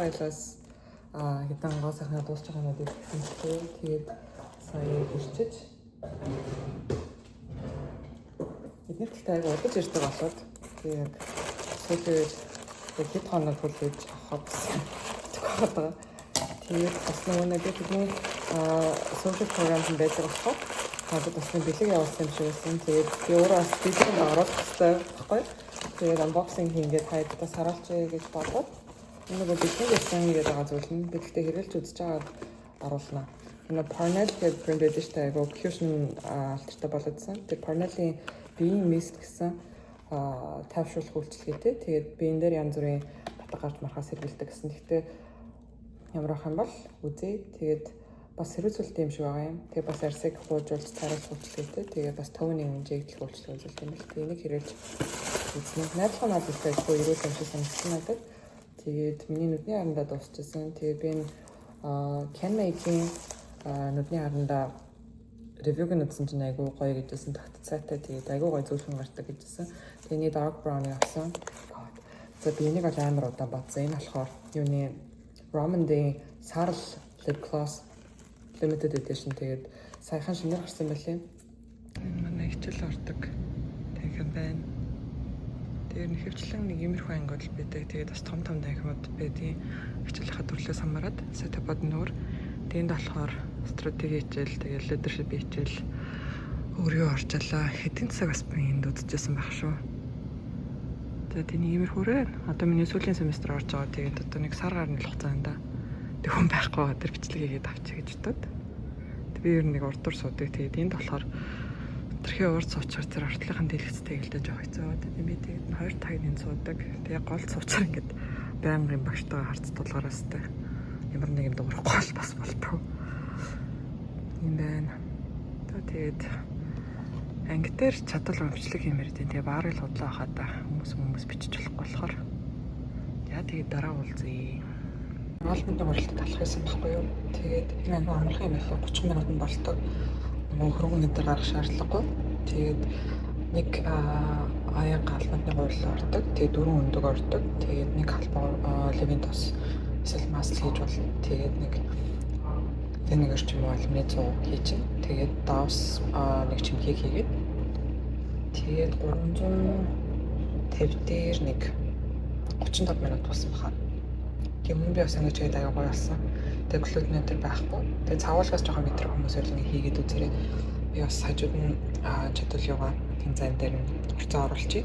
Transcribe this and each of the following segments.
файлаас хэдэн гоо сайхнаа дуусч байгаа надад хэлсэн. Тэгээд сая ирчиж эдгээр талтай айгу удаж ирдэг болоод тэгээд сүүлийн хэд хоног хүлээж авах гэсэн байгаа. Тэгээд бас нэг бидний social program байдаг болохоор надад бас нэг бэлэг явуулсан юм шиг байсан. Тэгээд би өөрөө бас бэлэг оруулах хэрэгтэй байхгүй. Тэгээд unboxing хийгээд хайд бас харуулчих гэж бодоод нэг бэлэг гэсэн яриад байгаа зүйл нь бэлэгтэй хэрэглэж үзэж байгаад оруулна. Энэ Parnell гэдэг брэнд байдаг шүү дээ. Айгу fusion алтартай болоодсан. Тэгээд Parnell-ийн биеийн mist гэсэн тайвшруулах үйлчилгээтэй. Тэгээд биеийн дээр янз бүрийн батга гарч мархаас сэргийлдэг гэсэн. Гэхдээ ямар ах юм бол үзье. Тэгээд бас сэрүүцүүлэлт юм шиг байгаа юм. Тэгээд бас арсыг хуужуулж тариалах үйлчилгээтэй. Тэгээд бас төвний хэмжээгдэх үйлчилгээ үзүүлдэг юм л. Тэгээд энийг хэрэгж үзнэ. Найдах надад ихтэй ирүүл юм шиг санагдсан надад. Тэгээд миний нүдний харандаа дуусчихсан. Тэгээд би энэ Can-Make-ийн нүдний харандаа ревюг нь үзсэн чинь айгуу гоё гэжсэн тогтцоотой. Тэгээд айгуу гоё зөвшөөрөн гардаг гэжсэн. Тэгээд dark brown-ыг авсан. За би энийг бол амар удаа бодсон. Энэ болохоор юуны Roman-ийн сарл lip gloss limited edition. Тэгээд саяхан шинээр гарсан байлээ. Энэ манай хичээл ордог танхим байна. Тэгээд нэхвчлэн нэг иймэрхүү ангиуд байдаг. Тэгээд бас том танхимуд байдгийн хичээлийнхаа төрлөөс хамаарат сетапод нуур. Тэнд болохоор стратеги хичээл, тэгээд leadership хичээл өөрийгөө оржлаа. Хэдэн цаг бас би энд үзчихсэн байх шүү. Тэгээд энэ иймэрхүүрээ одоо миний сүүлийн семестр орж байгаа. Тэгээд одоо нэг сар гарны хугацаанд тэг хүн байхгүй тэр бичлэг хийгээд авчиг гэж бодод. Тэг би ер нь нэг урдуур суудаг. Тэгээд энд болохоор тэрхээ урд суучаар тэр артлахын дэлгэцтэй гэлдэж авах хэцүү. Тэгээд би тэгээд 2 тагнын суудаг. Тэгээд гол суучаар ингээд байнгын багштайгаа харц тулгаараастай. Ямар нэг юм дуурахгүй бас болтгоо. Юм байна. Тэгээд анги дээр чадвар өмчлөг хиймээр дээ. Тэгээ баарыг худлаа хахад хүмүүс бичиж болохгүй болохоор. Яа тэгээд дараа уулзъя. Олбонд уралдад алах байсан байхгүй юу? Тэгээд энэ амархан юм байлаа 30 минутанд болдог. Нөгөө хөрөнгө өдөр гарах шаардлагагүй. Тэгээд нэг аян галбандны гурил ордог. Тэгээд 4 өндөг ордог. Тэгээд нэг халбаа левин тос эсвэл маск хийж болно. Тэгээд нэг винегар ч юм уу алюминий 100 хийж. Тэгээд доос нэг чимхийг хийгээд тэгээд 350 дээр нэг 35 минут болсон баха. Өмнө би бас ингэж тэгээд аяа гоё болсон. Тэгээд глютен энэ байхгүй. Тэгээд цавуулгаас жоохон мэдрэг хүмүүс өрлөг хийгээд үзээрэй. Би бас хажууд нь чадвал юугаа тэнцэн дээр нь урцаа оруулчих.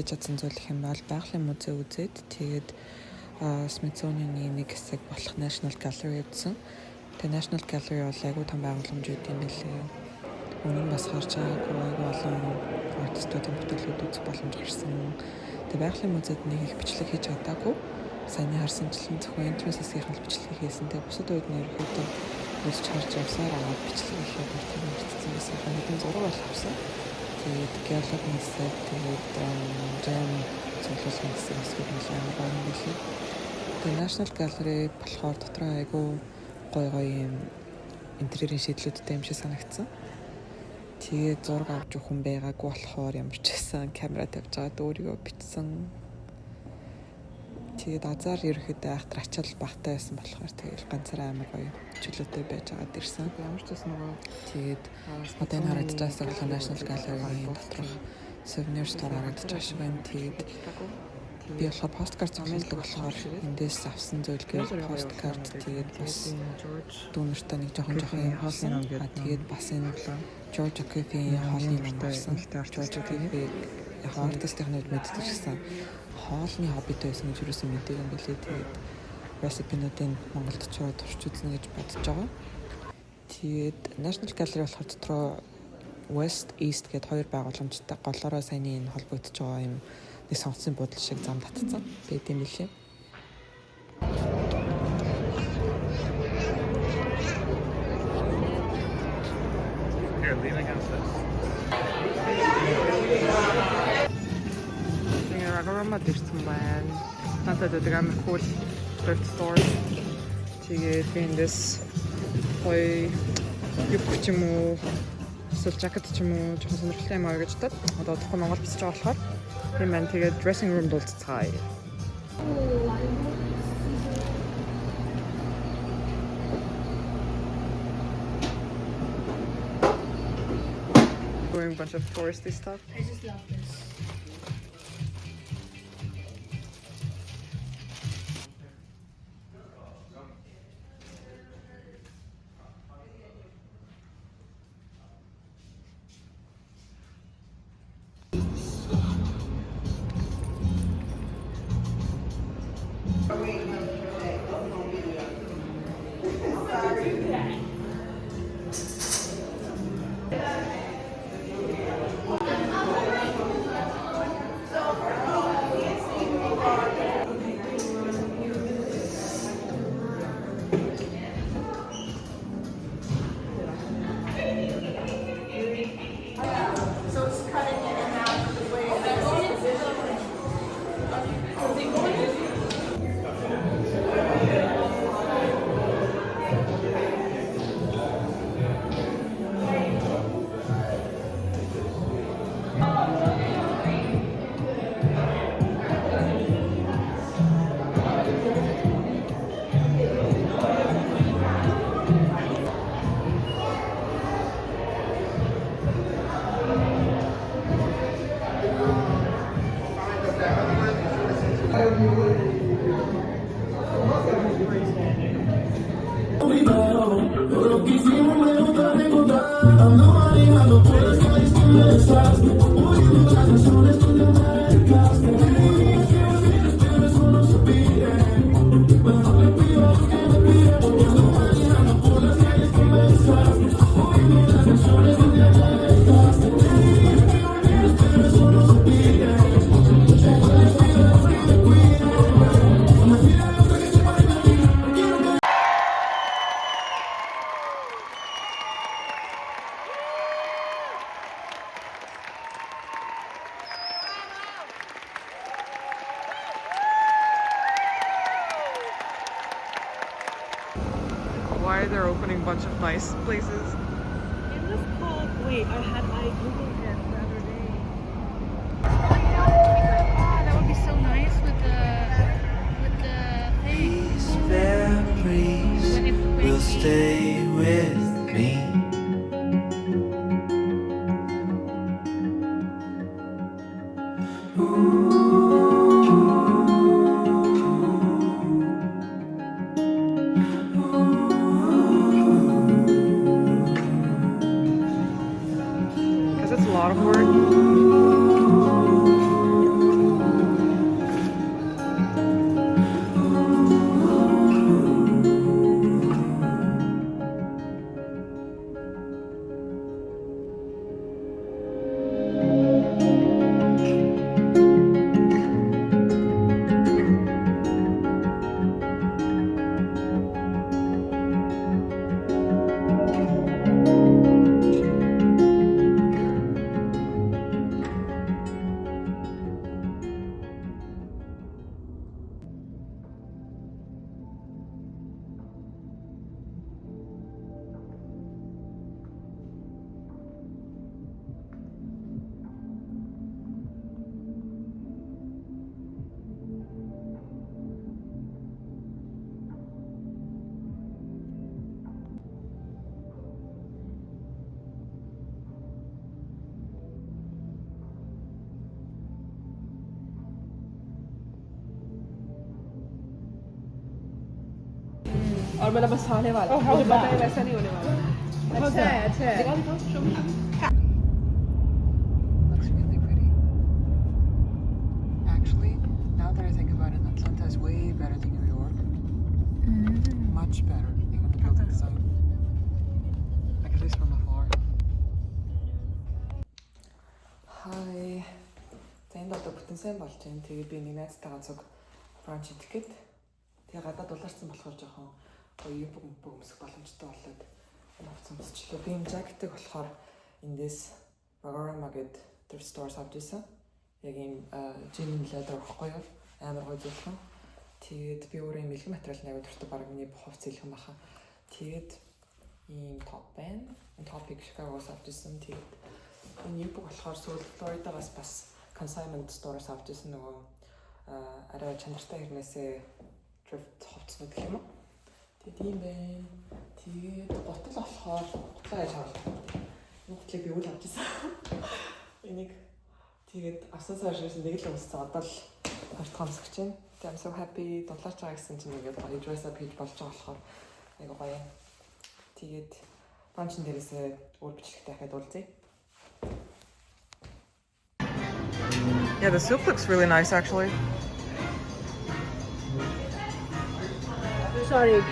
Чадсан зүйл их юм бол байгалийн музей үзээд тэгээд Smithsonian-ийн нэг хэсэг болох National Gallery үзсэн. Тэгээд National Gallery бол айгүй том байгууламж үүд юм билээ. Үнэн бас харж байгаагүй айгүй олон артистуудын бүтээлүүд үзэх боломж гарсан. Тэгээд байгалийн музейд нэг их бичлэг хийж чадаагүй. Сайн харсанчлан зөвхөн entrance хэсгийнх нь бичлэг хийсэн. Тэгээд бусад үед нь ерөөхдөө үзэж харж явсаар аваад бичлэг хийхэд бүртгэн марцсан байсан. Хэдэн зураг бол авсан. Тэгээд геологийн хэсэг, тэгээд жам цуглуулгын хэсэг эсвэл амар гоё билээ. Тэгээд National Gallery болохоор дотроо айгүй гоё юм интерьерийн шийдлүүдтэй юм шиг санагдсан. Тэгээд зураг авч өгөх хүн байгаагүй болохоор ямар ч байсан камера тавьж байгаад өөрийгөө бичсэн. Тэгээд азар ерөөхдөө айхтар ачаал багтаа байсан болохоор тэгээд ганцаараа амар гоё чөлөөтэй байж байгаад ирсэн. Ямар ч байсан нөгөө тэгээд одоо энэ харагдаж байгаа National Gallery-ийн доторх souvenir store харагдаж шиг байна. Тэгээд би болохоор посткарт зохиолдог болохоор эндээс авсан зөвлөгөө посткарт тэгээд бас дүүнэртээ нэг жоохон юм хаалсан. Тэгээд бас энэ Georgia Cafe-ийн хоолны ном авсан. Georgia Cafe яг артистын хувьд мэддэг гэсэн хоолны хоббитой байсан гэж юусэн мэддэг юм билээ. Тэгээд рецепинуудын Монголд очоод турш үзнэ гэж бодож байгаа. Тэгээд National Gallery болохоор дотроо West East гэдэг хоёр байгууламжтай голоороо саяны энэ холбогдож байгаа юм нэг сонгоцсон бодол шиг зам татцсан. Байт юм билээ. Here, lean against this. Рагоромад ирсэн байна. Надад өдөр амар cool thrift store. Тэгээд эндээс гоё юг ч юм уу эсвэл жакет ч юм уу жоохон сонирхолтой юм аа гэж бодоод одоо тохоо Монгол бисэж байгаа болохоор тийм байна. Тэгээд dressing room дуулцгаая. Wearing a bunch of touristy stuff. I just love this. Why they're opening a bunch of nice places? It was called. Wait, I googled it the other day. That would be so nice with the thing. These memories will stay with me. Because it's a lot of work. और मेरा बस आने वाला है मुझे पता है वैसा नहीं होने वाला अच्छा है Looks really pretty. Actually, now that I think about it, Atlanta is way better than New York. Much better. Even the building design. Like at least from afar. Hi. Тэнд одоо бүтэн сайн болж байна. Тэгээд би нэг найзтайгаа цуг бранч идэх гээд тэгээ гадаад улаарсан болохоор жоохон гоё бүх өмсөх боломжтой болоод авц өмсчлээ. Би энэ жакетыг болохоор эндээс Bagorama гэдэг thrift store авчихсан. Яг ийм jean leather байхгүй юу? Амар гоё зүйлхэн. Тэгээд би өөрөө ийм илгэн материал навид дуртай баг миний хувц илгэн баха. Тэгээд ийм топ байна. Энэ топыг Chicago-с авчихсан. Тэгээд энэ юг болохоор сүүл Florida-гаас бас consignment store-с авчихсан нөгөө арай чанартай хэрнээсээ thrift хувцснууд гэх юм уу. Тэгээд ийм байна. Тэгээд гутал болохоор гутлаа яаж авах. Энэ гутлыг би үл авчихсан. Энийг тэгээд авсаасаа ширсэн нэг л өмссөн. Одоо л хоёр дахь өмсөж чинь. Тэгээд I'm so happy дулаарч байгаа гэсэн чинь ингээд гоё dress up хийж болж байгаа болохоор айгу гоё. Тэгээд бранчин дээрээсээ өөр бичлэгтэй дахиад уулзъя. Yeah, the soup looks really nice actually. Sorry.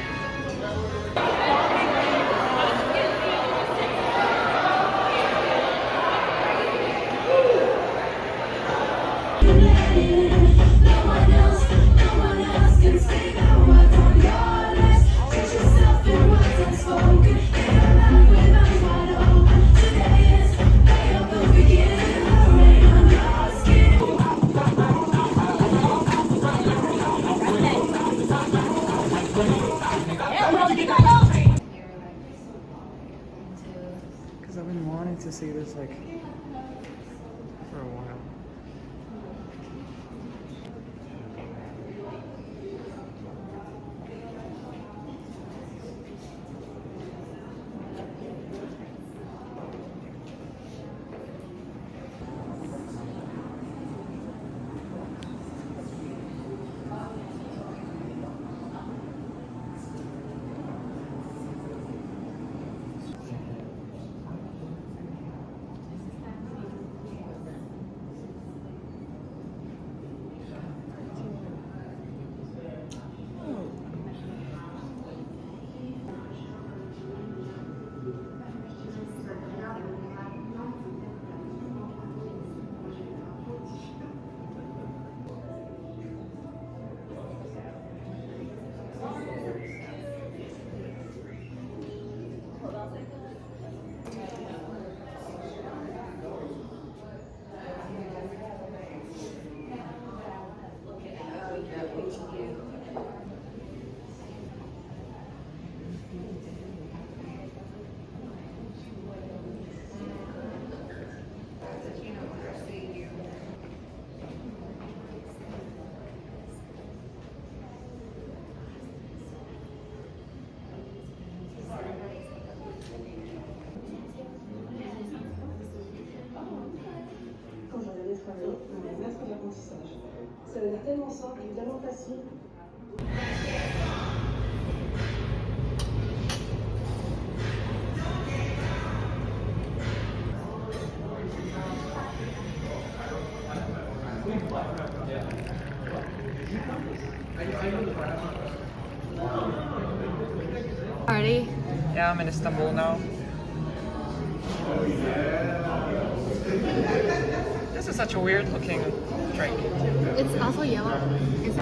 Because I've been wanting to see this like for a while. Ça va être tellement simple et tellement facile. Party. Yeah, I'm in Istanbul now. This is such a weird looking drink. It's also yellow. It's